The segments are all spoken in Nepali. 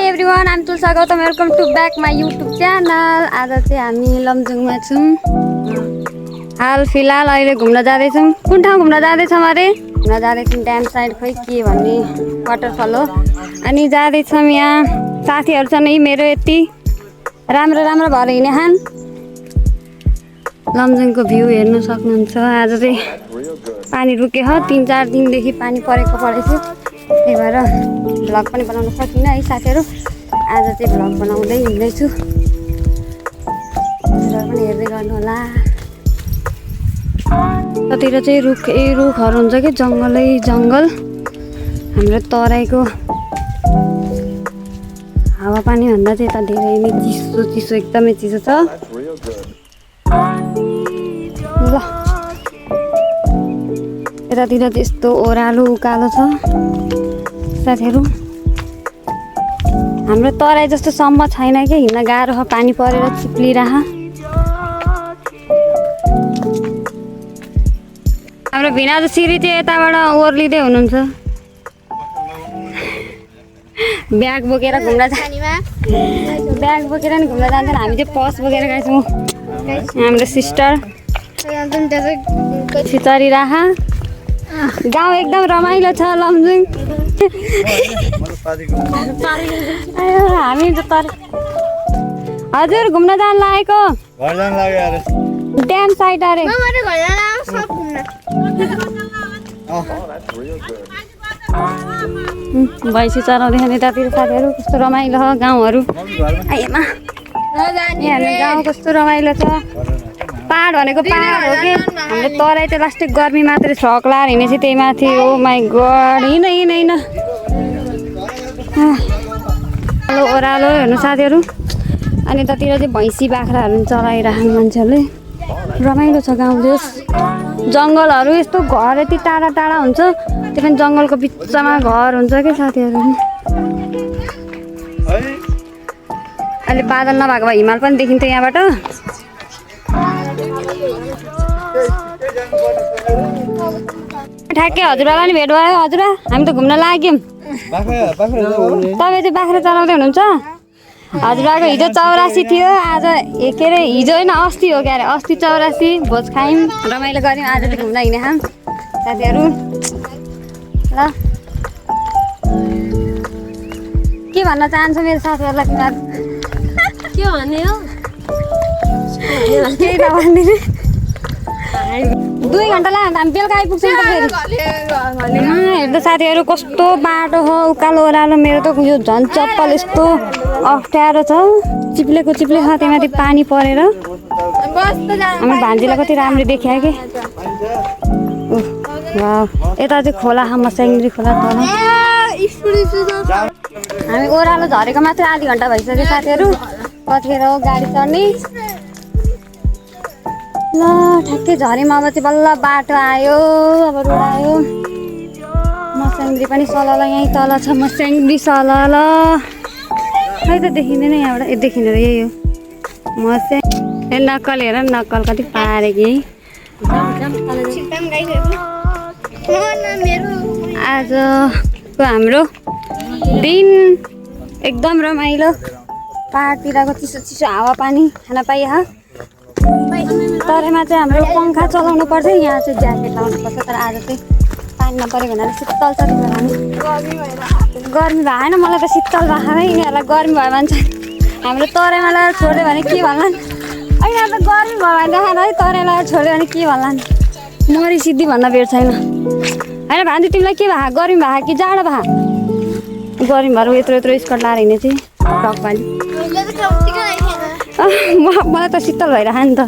Everyone, I'm Tulsa Gautam. Welcome to back my YouTube channel. आज चाहिँ हामी लमजुङमा छौँ। हाल फिलहाल अहिले घुम्न जाँदैछौँ। कुन ठाउँ घुम्न जाँदैछौँ अरे? घुम्न जाँदैछौँ ड्याम साइड, खोइ के भन्ने वाटरफल हो। अनि जाँदैछौँ यहाँ साथीहरू छन् यी मेरो यति राम्रो राम्रो भएर हिँडे खान। लमजुङको भ्यू हेर्न सक्नुहुन्छ। आज चाहिँ पानी रुके हो, 3-4 दिनदेखि पानी परेको परेको, त्यही भएर भ्लग पनि बनाउन सकिनँ है साथीहरू। आज चाहिँ भ्लग बनाउँदै हिँड्दैछु, पनि हेर्दै गर्नु होला। कतिर चाहिँ रुखहरू हुन्छ कि जङ्गलै जङ्गल। हाम्रो तराईको हावापानी भन्दा चाहिँ यता धेरै नै चिसो एकदमै चिसो छ। ल यतातिर त्यस्तो ओह्रालो उकालो छ साथीहरू। हाम्रो तराई जस्तो सम्म छैन कि हिँड्न गाह्रो छ, पानी परेर चिप्लिरह। हाम्रो भिना सिरी चाहिँ यताबाट ओर्लिँदै हुनुहुन्छ। ब्याग बोकेर घुम्न ब्याग बोकेर नि घुम्न जान्छन्। हामी चाहिँ पर्स बोकेर गएछौँ। हाम्रो सिस्टर छिचरिराह। गाउँ एकदम रमाइलो छ लमजुङ। हामी हजुर घुम्न जान लागेको ड्याम साइड अरे। भैँसी चराउँदै यतातिर साथीहरू। कस्तो रमाइलो छ गाउँहरू। आइमा यहाँ गाउँ कस्तो रमाइलो छ। पहाड भनेको पहाड हो कि। हाम्रो तराई त लास्टै गर्मी मात्रै छक लाएर हिँडेपछि त्यही माथि। ओ माई गड, हिँड ओह्रालो हेर्नु साथीहरू। अनि यतातिर चाहिँ भैँसी बाख्राहरू चलाइराख्नु मान्छेहरूले। रमाइलो छ गाउँ देश। जङ्गलहरू यस्तो घर यति टाढा टाढा हुन्छ, त्यो पनि जङ्गलको बिचमा घर हुन्छ कि साथीहरू। अहिले बादल नभएको भए हिमाल पनि देखिन्थ्यो यहाँबाट। ठ्याक्कै हजुरबालाई नि भेट भयो। हजुर हामी त घुम्न लाग्यौँ। तपाईँ चाहिँ बाख्रा चलाउँदै हुनुहुन्छ? हजुरबाको हिजो 84 थियो। आज के अरे हिजो होइन अस्ति हो क्या अरे। अस्ति 84 भोज खायौँ, रमाइलो गऱ्यौँ। आज चाहिँ घुम्न हिँडे खाऊँ साथीहरू। ल के भन्न चाहन्छु मेरो साथीहरूलाई? तिमीहरू के भन्ने हो? केही नभनिदिने। 2 घन्टा लाग्यो हामी बेलुका आइपुग्छौँ त फेरि। हेर्दा साथीहरू कस्तो बाटो हो, उकालो ओह्रालो। मेरो त यो झन् चप्पल यस्तो अप्ठ्यारो छ, चिप्लेको चिप्ले छ। त्यहीमाथि पानी परेर हाम्रो भान्जीलाई कति राम्रो देखियो कि। यता चाहिँ खोला छ, मस्याङ्ग्री खोला तल। हामी ओह्रालो झरेको मात्रै आधी घन्टा भइसक्यो साथीहरू। कतिखेर हो गाडी चढ्ने? ल ठ्याक्कै झऱ्यौँ। अब चाहिँ बल्ल बाटो आयो, अब रोड आयो। मस्याङ्ग्री पनि सलल यहीँ तल छ। मस्याङ्ग्री सलल खै त देखिँदैन यहाँबाट। देखिँदैन यही हो मस्याङ। नक्कल हेर नक्कल कति पारेकी। आजको हाम्रो दिन एकदम रमाइलो। पहाडतिरको चिसो चिसो हावापानी खान पाइयो। तराईमा चाहिँ हाम्रो पङ्खा चलाउनु पर्छ, यहाँ चाहिँ ज्याकेट लाउनु पर्छ। तर आज चाहिँ पानी नपरेको हुनाले शीतल छ। गर्मी भएन, मलाई त शीतल भएन। यिनीहरूलाई गर्मी भयो भने चाहिँ हाम्रो तराईमा लगाएर छोड्यो भने के भन्लान्? अहिले त गर्मी भयो भने देखाएर है, तराई लगाएर छोड्यो भने के भन्लान्? मरि सिद्धि भन्न बेर छैन होइन। भान्जी तिमीलाई के भए? गर्मी भए कि जाडो भए? गर्मी भएर यत्रो स्कर्ट लाएर हिँडे चाहिँ टक पानी। मलाई त शीतल भइरह नि त।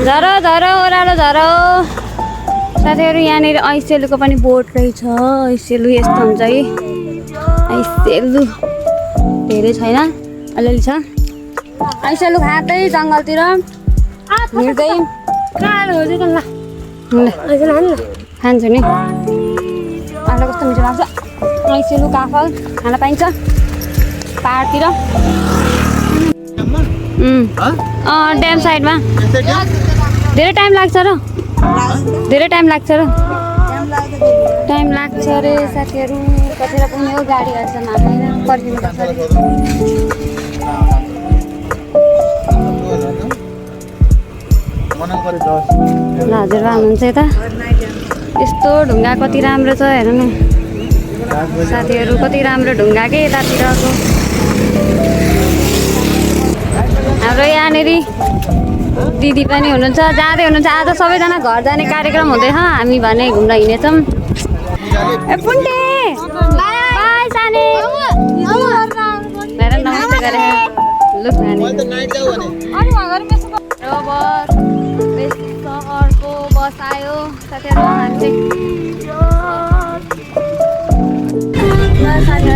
झर ओह्रालो झरो साथीहरू। यहाँनिर ऐसेलुको पनि बोट रहेछ। ऐसेलु यस्तो हुन्छ कि ऐसेलु धेरै छैन, अलिअलि छ। ऐसेलु खाँदै जङ्गलतिर हिँड्दै खान्छु नि। आफूलाई कस्तो मिठो लाग्छ ऐसेलु काफल खान पाइन्छ पहाडतिर। ड्याम साइडमा धेरै टाइम लाग्छ र। टाइम लाग्छ अरे साथीहरू। कतिर पुग्ने हो गाडीहरूसँग होइन पर्खिनु पर्छ हजुरबा हुनुहुन्छ यता यस्तो ढुङ्गा कति राम्रो छ हेर्नु न साथीहरू कति राम्रो ढुङ्गा के यतातिरको हाम्रो यहाँनिर दिदी पनि हुनुहुन्छ जाँदै हुनुहुन्छ आज सबैजना घर जाने कार्यक्रम हुँदैछ हामी भने घुम्न हिँडेछौँ ए पुन्टे बाई साने हेर नमस्ते गरे लुक सहरको बस आयो साथीहरू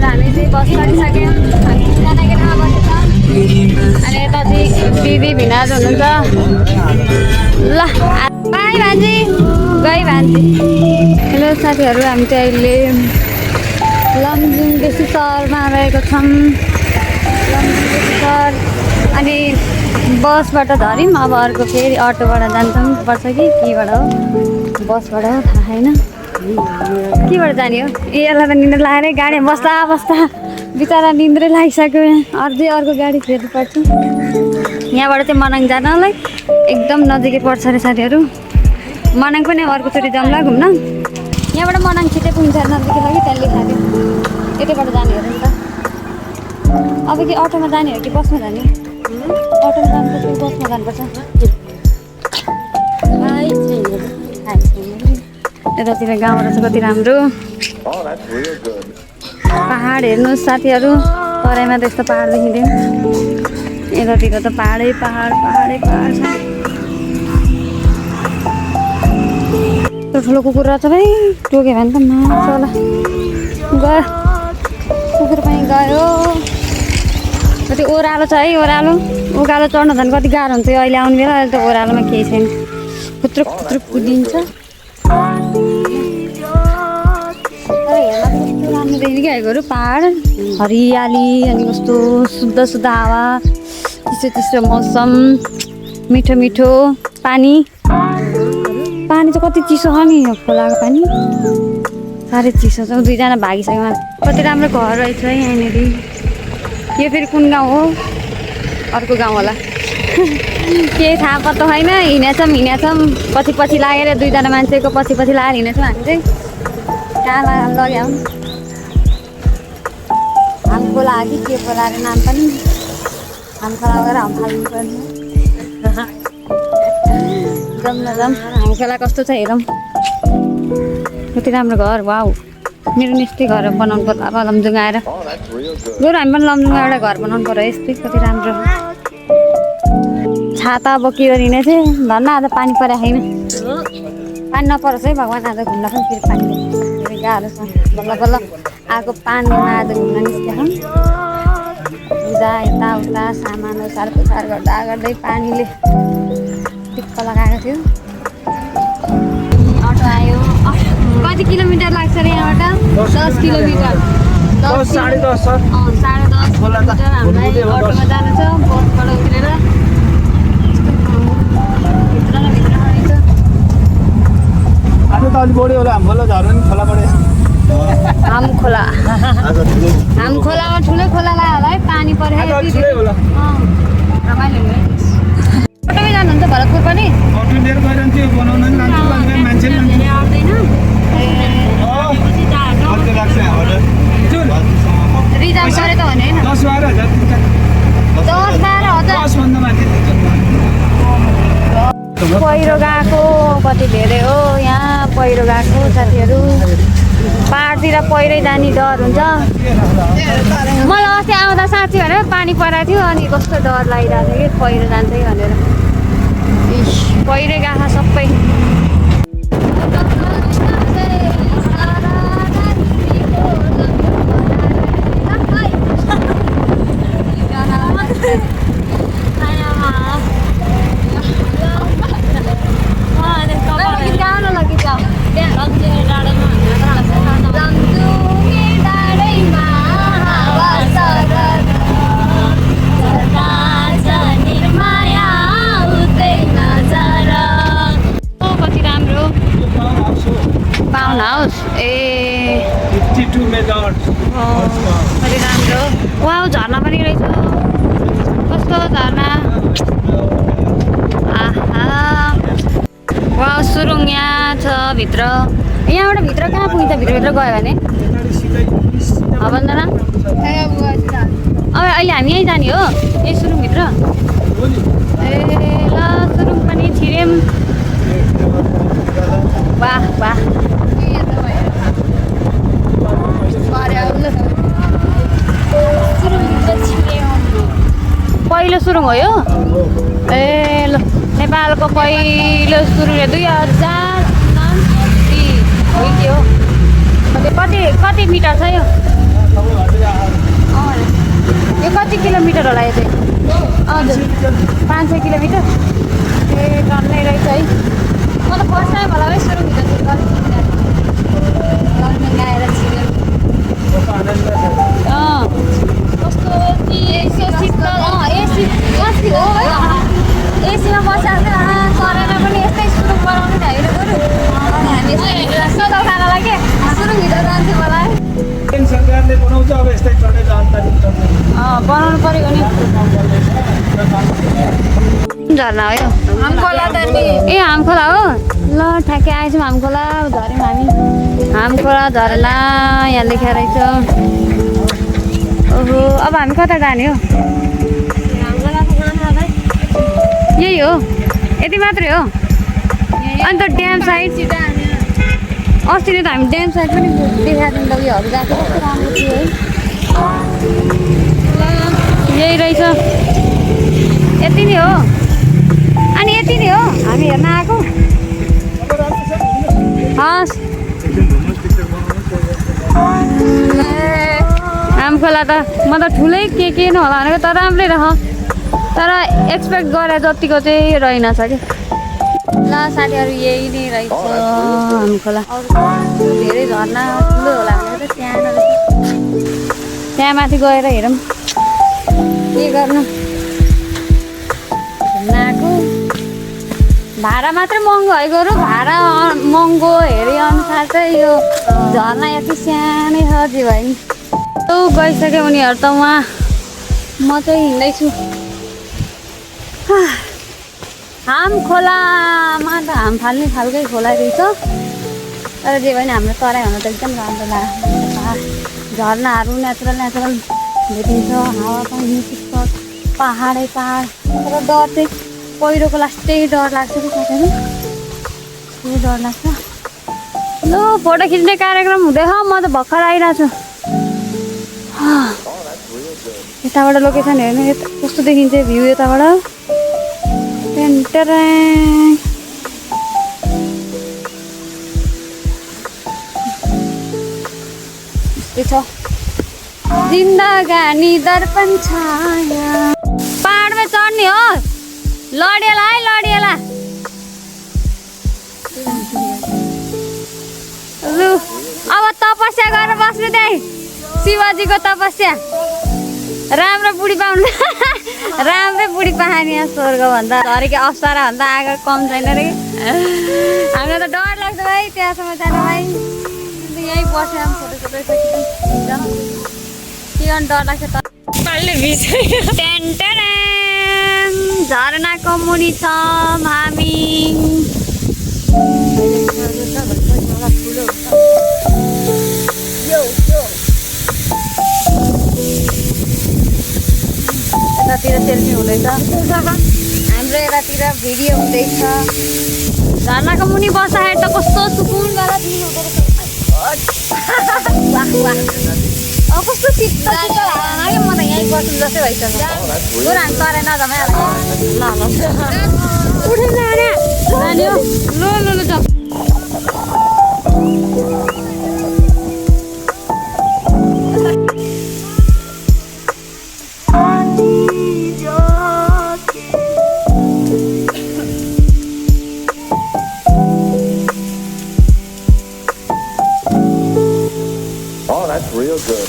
हामी चाहिँ बस चढिसक्यौँ हामी तिनजना केटामा बसेछ अनि यता चाहिँ दिदी भिनाज हुनुहुन्छ ल बाई भान्जी गई भान्जी हेलो साथीहरू हामी चाहिँ अहिले लमजुङ बेसी सहरमा रहेको छौँ लमजुङ बेसी सहर अनि बसबाट झऱ्यौँ अब अर्को फेरि अटोबाट जान्छौँ पर्छ कि केबाट हो बसबाट हो थाहा छैन केबाट जाने हो ए यसलाई त निन्द्रा लागेर गाडी बस्दा बस्दा बिचरा निन्द्रै लागिसक्यो अझै अर्को गाडी फेर्नु पर्छ यहाँबाट चाहिँ मनाङ जानलाई एकदम नजिकै पर्छ अरे साथीहरू मनाङ पनि अर्कोचोटि जाउँला घुम्न यहाँबाट मनाङ छिटै पुग्छ नजिकै लागि त्यहाँ लेखाएको थियो यतैबाट जाने हो नि त अब कि अटोमा जाने हो कि बसमा जाने अटोमा जानुपर्छ कि बसमा जानुपर्छ यतातिर गाउँ रहेछ कति राम्रो पहाड हेर्नुहोस् साथीहरू तराईमा त यस्तो पहाड देखिँदैन यतातिर त पहाडै पहाड पहाडै पहाड छ ठुलो कुकुर रहेछ भाइ टोक्यो भने त मार्छ होला गयो कुकुर पनि गयो कति ओह्रालो छ है ओह्रालो उकालो चढ्न झन् कति गाह्रो हुन्छ अहिले आउने बेला अहिले त ओह्रालोमा केही छैन खुत्रुक खुत्रुक कुदिन्छ राम्रो देखिने क्या आएकोहरू पहाड हरियाली अनि कस्तो शुद्ध शुद्ध हावा चिसो चिसो मौसम मिठो मिठो पानी पानी चाहिँ कति चिसो छ नि खोलाको पानी साह्रै चिसो छ दुईजना भागिसक्यो कति राम्रो घर रहेछ यहाँनिर यो फेरि कुन गाउँ हो अर्को गाउँ होला केही थाहा पत्ता छैन हिँडेछौँ पछि पछि लागेर दुईजना मान्छेको पछि पछि लागेर हिँडेछौँ हामी चाहिँ कहाँ लग्यौँ हाम खोला कि के खोला अरे नाम पनि हाम खोला गएर हाम फाल्नु पर्ने जाउँ न जाउँ हाम खोला कस्तो छ हेरौँ कति राम्रो घर वाउ मेरो नि यस्तै घर बनाउनु पर्छ अब लमजुङ आएर गएर हामी पनि लमजुङमा एउटा घर बनाउनु पर्यो यस्तै कति राम्रो छाता बोकेर हिँडे चाहिँ धन्न आज पानी परेको छैन पानी नपरोस् है भगवान् आज घुम्न पनि फेरि पानी गाह्रो छ बल्ल बल्ल आएको पानीमा आज घुम्न निस्केको पूजा यताउता सामान ओसार पुछार गर्दा गर्दै पानीले टिक्क लगाएको थियो अटो आयो कति किलोमिटर लाग्छ अरे यहाँबाट 10 किलोमिटर 10 साढे 10 किलोमिटर हामीलाई अटोमा जानु छ बसबाट उत्रेर भित्र न भित्र रहेछ आज त अलि बढी होला हाम खोला झर्नु नि खोलाबाट हाम खोलामा ठुलै खोला लाग्यो होला है पानी परेको रमाइलो है अटोमै जानुहुन्छ भरतपुर पनि अटो लिएर गइरहन्छु बनाउन नि लान्छु मान्छे रिजर्भ गरे त भने होइन 10-12 हजार पहिरो गएको कति धेरै हो यहाँ पहिरो गएको साथीहरू पहाडतिर पहिरै जाने डर हुन्छ मलाई अस्ति आउँदा साँच्ची भनेर पानी परेको थियो अनि कस्तो डर लागिरहेको थियो कि पहिरो जान्छ कि भनेर पहिरै गएको सबै कति राम्रो वाउ झर्ना पनि रहेछ कस्तो झर्ना आहा वाउ सुरुङ यहाँ छ भित्र यहाँबाट भित्र कहाँ पुगिन्छ भित्र गयो भने भन्दैन अब अहिले हामी यहीँ जाने हो यही सुरुङभित्र ए ल सुरुङ पनि छिर्यौँ वाह वाह पहिलो सुरुङ हो यो ए ल नेपालको पहिलो सुरुङ 2009 हो कति मिटर छ यो यो कति किलोमिटर होला यो चाहिँ हजुर 500 किलोमिटर ए टन्नै रहेछ है म त फर्स्ट टाइम होला है सुरुङभित्र आएर छिर्यो कस्तो चिसो शीतल एसी अस्ति हो है एसीमा बसेर करेर पनि यस्तै सुरुङ बनाउने त होइन बरु अनि हामी यस्तै शीतल खान लाग्यो सुरुङभित्र जान्थ्यो होला है सरकारले बनाउँछ अब यस्तै चढेर बनाउनु पर्यो नि झर्ना हो यो ए हामखोला हो ल ठ्याक्कै आएछौँ हामखोला झऱ्यौँ हामी हामखोला झरना यहाँ लेखेर रहेछ ओहो अब हामी कता जाने हो यही हो यति मात्रै हो अन्त ड्याम साइड अस्ति नै त हामी ड्याम साइड पनि देखाएको थियौँ उयोहरू गएको कस्तो राम्रो थियो है यही रहेछ यति नै हो अनि यति नै हो हामी हेर्न आएको हस् हामखोला त म त ठुलै के न होला भनेको तर राम्रै रह तर एक्सपेक्ट गरे जतिको चाहिँ रहेनछ कि ल साथीहरू यही नै रहेछ हामखोला धेरै झर्ना ठुलो होला भनेको त त्यहाँ माथि गएर हेरौँ के गर्नु घुम्नको भाडा मात्रै महँगो है गरौँ भाडा महँगो हेरे अनुसार चाहिँ यो झर्ना यति सानै छ जे भयो नि गइसक्यो उनीहरू त उहाँ म चाहिँ हिँड्दैछु हामखोलामा त हाम फाल्ने खालकै खोला रहेछ तर जे भयो नि हाम्रो तराई हुन त एकदम राम्रो लाग्यो झर्नाहरू नेचुरल भेटिन्छ हावा पनि चिप्छ पाहाडै पाहाड तर डर चाहिँ पहिरोको लास्टै डर लाग्छ कि साथीहरू त्यो डर लाग्छ ल फोटो खिच्ने कार्यक्रम हुँदैछ म त भर्खर आइरहेको छु यताबाट लोकेसन हेर्नु कस्तो देखिन्छ भ्यू यताबाट छ जिन्दगानी दर्पण छाया पहाडमा चढ्ने हो लडिएला है लडिएला लु अब तपस्या गरेर बस्नु त्यही शिवजीको तपस्या राम्रो बुढी पाउनु राम्रै बुढी पाहानी स्वर्गभन्दा झरेको अप्सराभन्दा आगो कम छैन रे हामीलाई त डर लाग्छ भाइ त्यहाँसम्म जान भाइ यहीँ बसेर फोटो के गर्नु डर लाग्छ त झरनाको मुनि छौँ हामी यतातिर सेल्फी हुँदैछ हाम्रो यतातिर भिडियो हुँदैछ झरनाको मुनि बस्दाखेरि त कस्तो सुकुन गरेर दिनु हुँदो रहेछ कस्तो शीतल लाग्यो म त यहीँ बस्नु जस्तै भइसक्यो बरु हामी तराई नजामै ल उठेर जाने हो ल जाऊ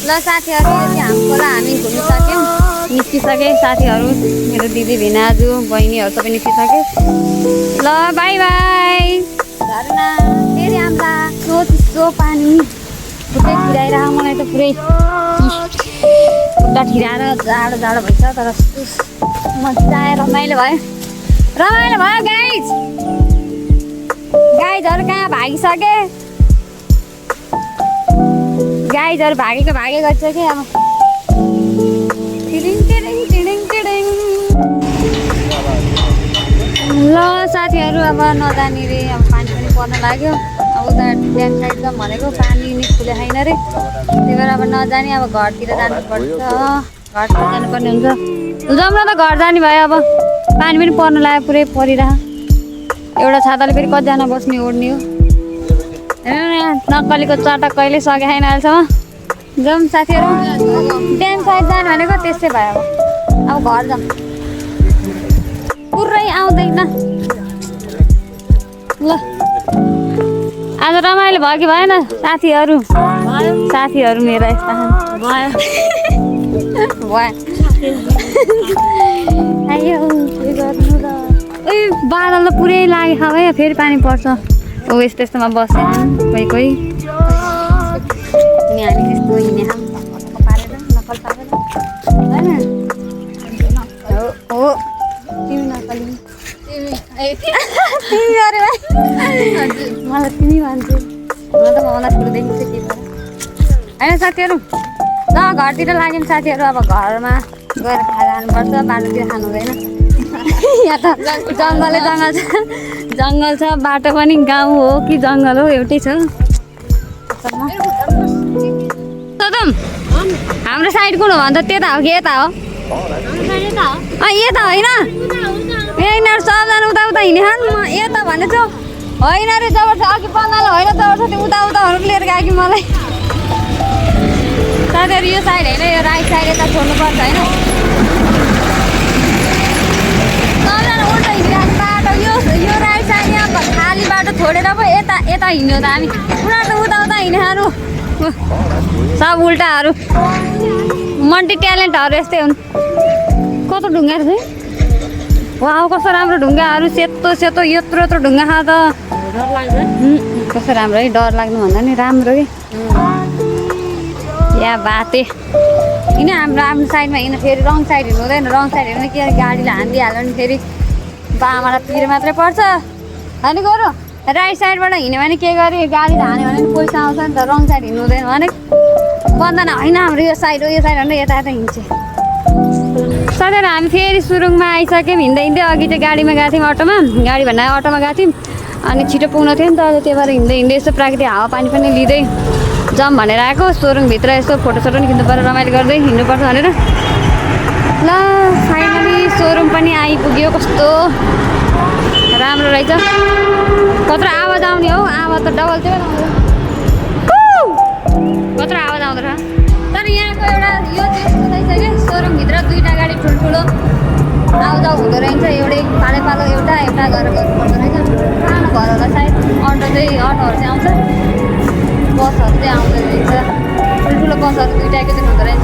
ल साथीहरू हामखोला हामी घुमिसक्यौँ निस्किसकेँ साथीहरू मेरो दिदी भिनाजु बहिनीहरू सबै निस्किसके ल बाई बाई झरना फेरि हाम्रा चिसो पानी खुट्टै ठिराइरह मलाई त पुरै खुट्टा ठिराएर जाडो जाडो भइसक्यो तर मजा आयो रमाइलो भयो गाइजहरू कहाँ भागिसके गाइजहरू भागेको छ कि अब ल साथीहरू अब नजाने रे अब पानी पनि पर्न लाग्यो अब उता ड्याम साइड जाउँ भनेको पानी निस्कुले छैन रे त्यही भएर अब नजाने अब घरतिर जानुपर्छ घरतिर जानुपर्ने हुन्छ जाउँ न त घर जाने भयो अब पानी पनि पर्न लाग्यो पुरै परिरह एउटा छाताले फेरि कतिजना बस्ने ओढ्ने हो हेर्नु न यहाँ नक्कलीको चटक कहिले सके छैन अहिलेसम्म जाउँ साथीहरू ड्याम साइड जाने भनेको त्यस्तै भयो अब घर जाउँ पुरै आउँदैन ल आज रमाइलो भयो कि भएन साथीहरू मेरो यस्ता भयो आयो के गर्नु र ए बादल त पुरै लाग्यो है फेरि पानी पर्छ ओ यस्तो यस्तोमा बसेँ कोही अनि हामी त्यस्तो हिँडे पारेर नक्कल पारेर होइन हो तिमी नक्कली तिमी अरे भाइ मलाई तिमी मान्छे मलाई त मलाई ठुलो देखिन्छ के भएर होइन साथीहरू ल घरतिर लाग्यो साथीहरू अब घरमा गएर खाएर जानुपर्छ बाटोतिर खानु हुँदैन यहाँ त जङ्गल छ बाटो पनि गाउँ हो कि जङ्गल हो एउटै छ हाम्रो साइड कुन हो भने त त्यता हो कि यता हो यता होइन यिनीहरू सबजना उता हिँडे यता भनेछु होइन रे जबरजस्त अघि पन्नाले होइन जबरजस्त उताहरू लिएर गयो कि मलाई साथीहरू यो साइड होइन यो राइट साइड यता छोड्नुपर्छ होइन सबजना उल्टा हिँडिरहेको बाटो यो राइट साइड यहाँ खाली बाटो छोडेर पो यता हिँड्यो त हामी उनीहरू त उता हिँडेहरू सब उल्टाहरू मल्टी ट्यालेन्टहरू यस्तै हुन् कस्तो ढुङ्गाहरू छ वा कस्तो राम्रो ढुङ्गाहरू सेतो यत्रो ढुङ्गा छ त कस्तो राम्रो है डर लाग्नु भन्दा नि राम्रो कि या बाते किन हाम्रो साइडमा हिँड्नु फेरि रङ साइड हिँड्नु हुँदैन रङ साइड हिँड्नु के गाडीलाई हानिदिइहाल्यो भने फेरि बामालाई पिर मात्रै पर्छ अनि गरौँ राइट साइडबाट हिँड्यो भने के गऱ्यो गाडी हान्यो भने पनि पैसा आउँछ नि त रङ साइड हिँड्नु हुँदैन भने बन्दैन होइन हाम्रो यो साइड हो यो साइड भनेर यता हिँड्छ साथीहरू हामी फेरि सुरुङमा आइसक्यौँ हिँड्दै अघि चाहिँ गाडीमा गएको थियौँ अटोमा गाडी भन्दा अटोमा गएको थियौँ अनि छिटो पुग्नु थियो नि त त्यही भएर हिँड्दै यसो प्राकृतिक हावापानी पनि लिँदै जाउँ भनेर आएको सोरुङभित्र यसो फोटोसोटो पनि खिच्नु पऱ्यो रमाइलो गर्दै हिँड्नुपर्छ भनेर ल फाइनली सोरुम पनि आइपुग्यो कस्तो राम्रो रहेछ कत्रो आवाज आउने हो आवाज त डबल चाहिँ कत्रो आवाज आउँदो रहेछ तर यहाँको एउटा यो चाहिँ रहेछ कि सोरुमभित्र दुईवटा गाडी ठुल्ठुलो आउजाउ हुँदो रहेछ एउटै पालो एउटा गरेर गर्नुपर्दो रहेछ सानो घर होला सायद अटोहरू चाहिँ आउँछ बसहरू चाहिँ आउँदो रहेछ ठुल्ठुलो बसहरू दुईवटाकै चाहिँ हुँदो रहेछ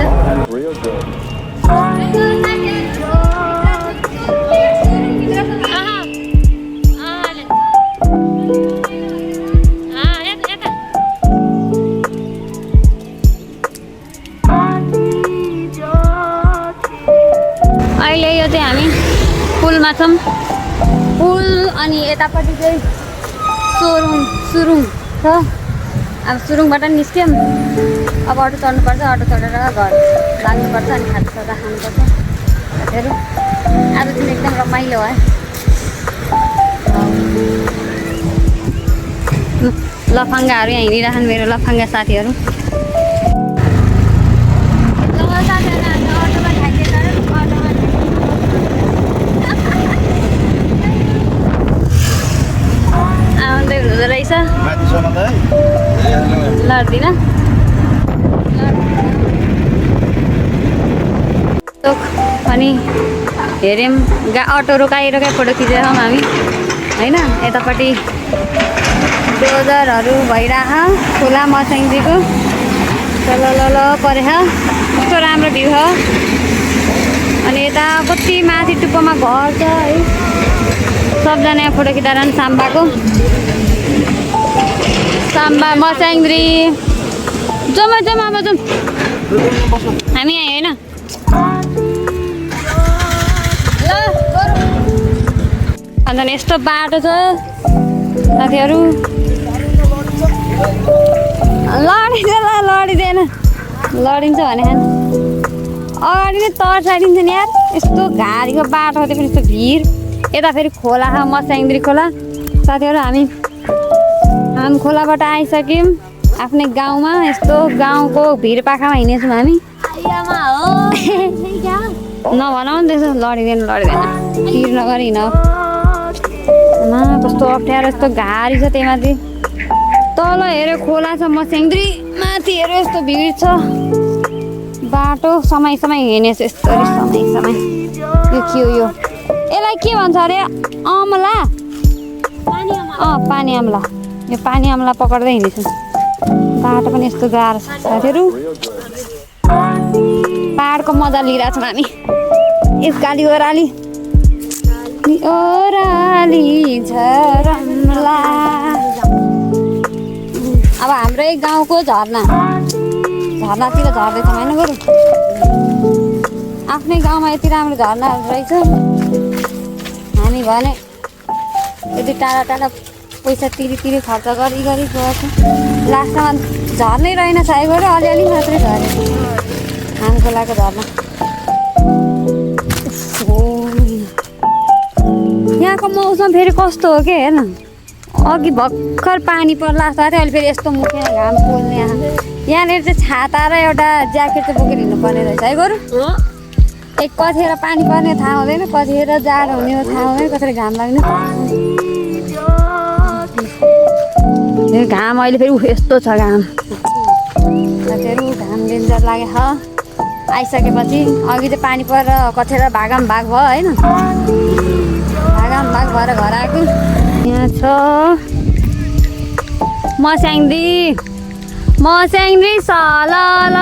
अहिले यो चाहिँ हामी पुलमा छौँ पुल अनि यतापट्टि चाहिँ सुरुङ छ अब सुरुङबाट निस्क्यौँ अब अटो चढ्नुपर्छ अटो चढेर घर लाग्नुपर्छ अनि खाजासाजा खानुपर्छ साथीहरू आज चाहिँ एकदम रमाइलो है लफाङ्गाहरू यहाँ हिँडिरहन् मेरो लफाङ्गा साथीहरू आउँदै हुँदो रहेछ लड्दिन अनि हेऱ्यौँ अटो रोकाइ फोटो खिचेर हामी होइन यतापट्टि डोजरहरू भइरह खोला मसाङजीको ल परेछ कस्तो राम्रो भ्यू हो अनि यता कति माथि टुप्पोमा घर छ है सबजना यहाँ फोटो खिचाइरहन् साम्बा मसाङद्री जम्मा जम्मा अब जाउँ हामी यहाँ होइन ल अन्त यस्तो बाटो छ साथीहरू लडिँदैन लडिन्छ भने अगाडि नै तर्साइदिन्छ नि यार यस्तो घारीको बाटो थियो पनि यस्तो भिड यता फेरि खोला छ मस्याङदिरी खोला साथीहरू हामी खोलाबाट आइसक्यौँ आफ्नै गाउँमा यस्तो गाउँको भिरपाखामा हिँडेछौँ हामी नभनौँ नि त्यसो लडिँदैन तिर नगरी हिँड कस्तो अप्ठ्यारो यस्तो घारी छ त्यहीमाथि तल हेऱ्यो खोला छ मस्याङदिरी माथि हेऱ्यो यस्तो भिड छ बाटो समय हिँडेछ यस्तरी समय यो के हो यो यसलाई के भन्छ अरे अमला पानी अमला यो पानी अमला पक्र्दै हिँडेछौँ बाटो पनि यस्तो गाह्रो छ साथीहरू पाहाडको मजा लिइरहेछौँ हामी यसकाली ओह्राली झरमला अब हाम्रै गाउँको झरनातिर झर्दैछौँ होइन बरु आफ्नै गाउँमा यति राम्रो झरनाहरू रहेछ हामी भने यति टाढा पैसा तिरी खर्च गरी गर्छ लास्टमा झर्नै रहेन साइबाट अलिअलि मात्रै झऱ्यो हामी खोलाको झर्ना यहाँको मौसम फेरि कस्तो हो कि हेर्न अघि भर्खर पानी पर्ला जस्तो थियो अहिले फेरि यस्तो मुखे घाम पोल्ने यहाँनिर चाहिँ छाता र एउटा ज्याकेट चाहिँ बोकेर हिँड्नुपर्ने रहेछ है बरु कतिखेर पानी पर्ने थाहा हुँदैन कतिखेर जाडो हुने थाहा हुँदैन कतिखेर घाम लाग्ने घाम अहिले फेरि यस्तो छ घाम साथीहरू घाम डेन्जर लाग्यो आइसकेपछि अघि चाहिँ पानी परेर कतिखेर भागम भाग भयो होइन भागम भाग भएर घर आएको यहाँ छ मस्याङदिरी सलल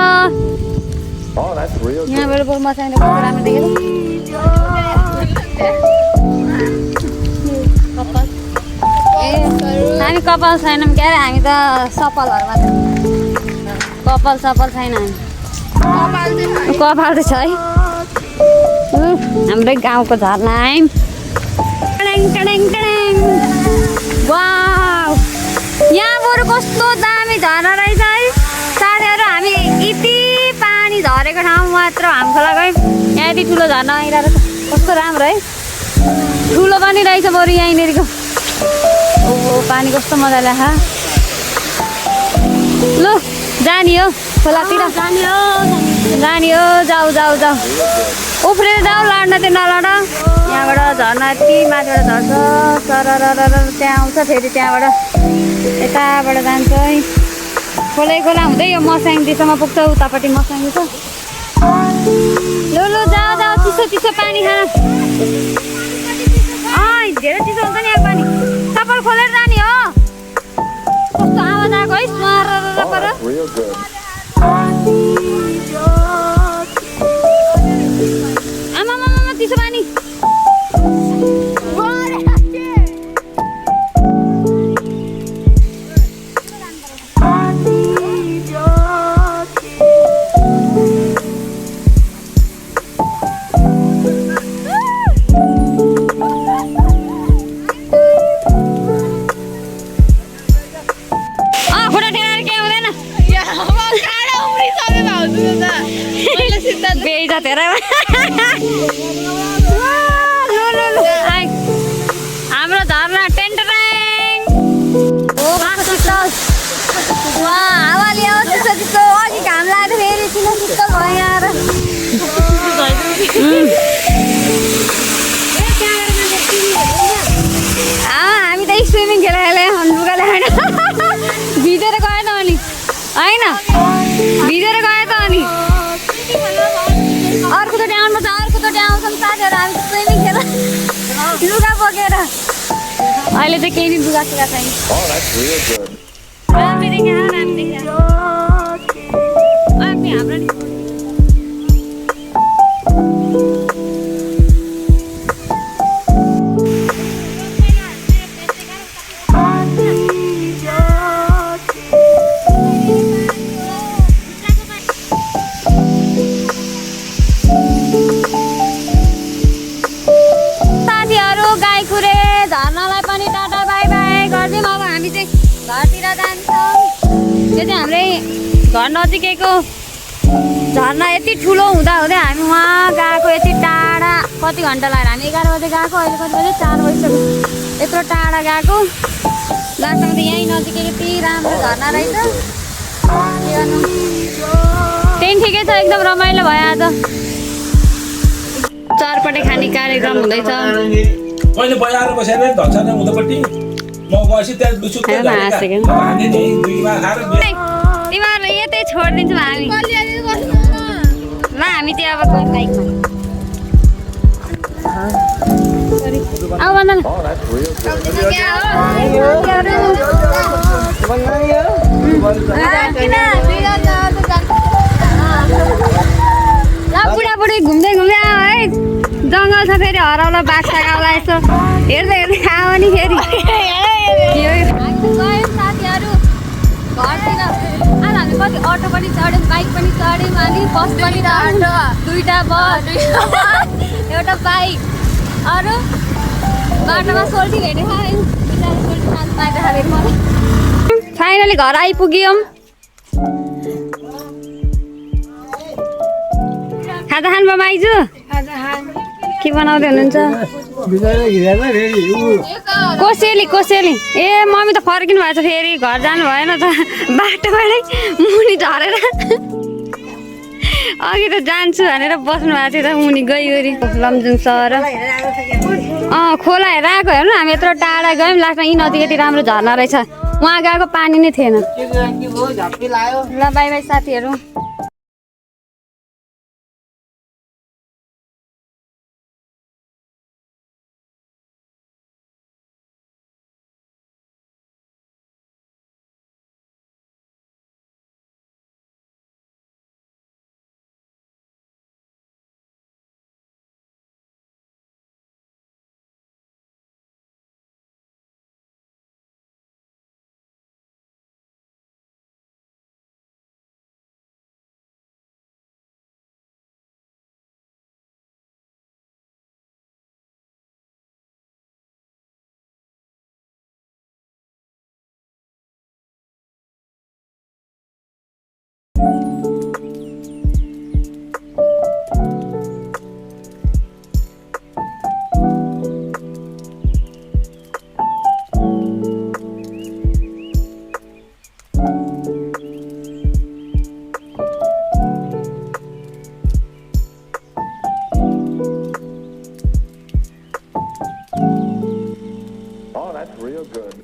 यहाँबाट बरु मस्याङदिरी कस्तो राम्रो देखेर हामी कपाल छैनौँ क्या अरे हामी त सपलहरूमा कपाल छैन हामी कपाल चाहिँ छ है हाम्रै गाउँको झरना आयौँ वाउ यहाँ बरु कस्तो दामी झरना रहेछ है साथीहरू हामी यति पानी झरेको ठाउँ मात्र हामी खोला गयौँ यहाँ यति ठुलो झरना आइरहेको छ कस्तो राम्रो है ठुलो पनि रहेछ बरु यहीँनिरको ओहो पानी कस्तो मजाले लु जाने हो खोलातिर जाने हो जाऊ उफ्रेर जाऊ लड्न चाहिँ नलड यहाँबाट झर्ना यति माथिबाट झर्छ सरर त्यहाँ आउँछ फेरि त्यहाँबाट यताबाट जान्छ है खोला हुँदै यो मस्याङदिरीसम्म पुग्छ उतापट्टि मस्याङदी छ लु जाऊ चिसो पानी खान धेरै चिसो हुन्छ नि यहाँ पानी चप्पल खोलेर जाने हो कस्तो आवाज आएको है स्वार आमा चिसो पानी हाम्रो झरना टेन्टराङ हावाले चिसो अघि घाम लाग्यो फेरि चिसो भयो यार हामी त स्विमिङ खेला लुगा ल्याएन भिजेर गयो त अनि होइन भिजेर गयो त अनि अर्कोचोटि आउनुपर्छ अर्कोचोटि आउँछन् साथीहरू हामी स्विमिङ खेल लुगा बोकेर अहिले चाहिँ केही लुगा सुगा छैन राम्रो देखियो हाम्रो नि घरतिर जान्छौँ। यो चाहिँ हाम्रै घर नजिकैको झरना यति ठुलो हुँदा हुँदै हामी उहाँ गएको यति टाढा कति घन्टा लाग्यो हामी 11 बजे गएको अहिले कति बजे 4 बजिसक्यो यत्रो टाढा गएको लास्टमा त यहीँ नजिकै यति राम्रो झरना रहेछ त्यही ठिकै छ एकदम रमाइलो भयो आज चरपटे खाने कार्यक्रम हुँदैछ मैले बजार बसेर धन्छ उतापट्टि म बसी त्यहाँ दुसुक तिमीहरूलाई यतै छोडिदिन्छौँ हामी ल हामी चाहिँ अब बाइकमा आऊ भन न ल बुढाबुढी घुम्दै घुम्दै आऊ है जङ्गल छ फेरि हराउला बाख्रा गाउँला यसो हेर्दै हेर्दै आऊ नि फेरि साथीहरू घरतिर आज हामी कति अटो पनि चढ्यौँ बाइक पनि चढ्यौँ अनि बस पनि दुईवटा बस एउटा बाइक अरू बाटोमा सोल्टी भेटेको फाइनली घर आइपुग्यौँ खाजा खानुभयो माइजू के बनाउँदै हुनुहुन्छ कोसेली कोसेली ए मम्मी त फर्किनु भएछ फेरि घर जानु भएन त बाटोबाटै मुनि झरेर अघि त जान्छु भनेर बस्नु भएको थियो त मुनि गइवरी लमजुङ सहर खोला हेरेर आएको हेर्नु हामी यत्रो टाढा गयौँ लास्टमा यी नदी यति राम्रो झर्ना रहेछ उहाँ गएको पानी नै थिएन ल बाई बाई साथीहरू Oh, that's real good.